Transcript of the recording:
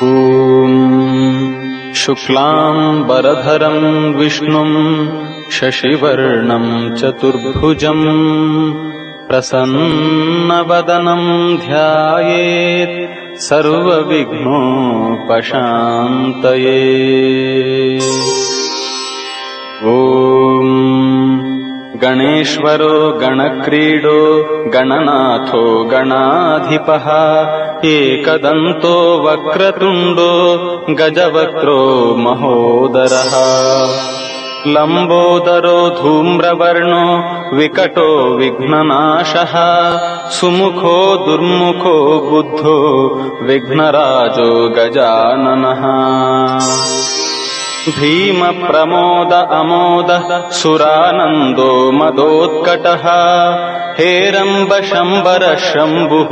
ॐ शुक्लाम्बरधरं विष्णुं शशिवर्णं चतुर्भुजं प्रसन्नवदनं ध्यायेत् सर्वविघ्नोपशान्तये। ॐ गणेश्वरो गणक्रीडो गणनाथो गणाधिपः एकदन्तो वक्रतुण्डो गजवक्त्रो महोदरः लम्बोदरो धूम्रवर्णो विकटो विघ्ननाशः सुमुखो दुर्मुखो बुद्धो विघ्नराजो गजाननः भीमप्रमोद अमोदः सुरानन्दो मदोत्कटः हेरम्ब शम्बर शम्भुः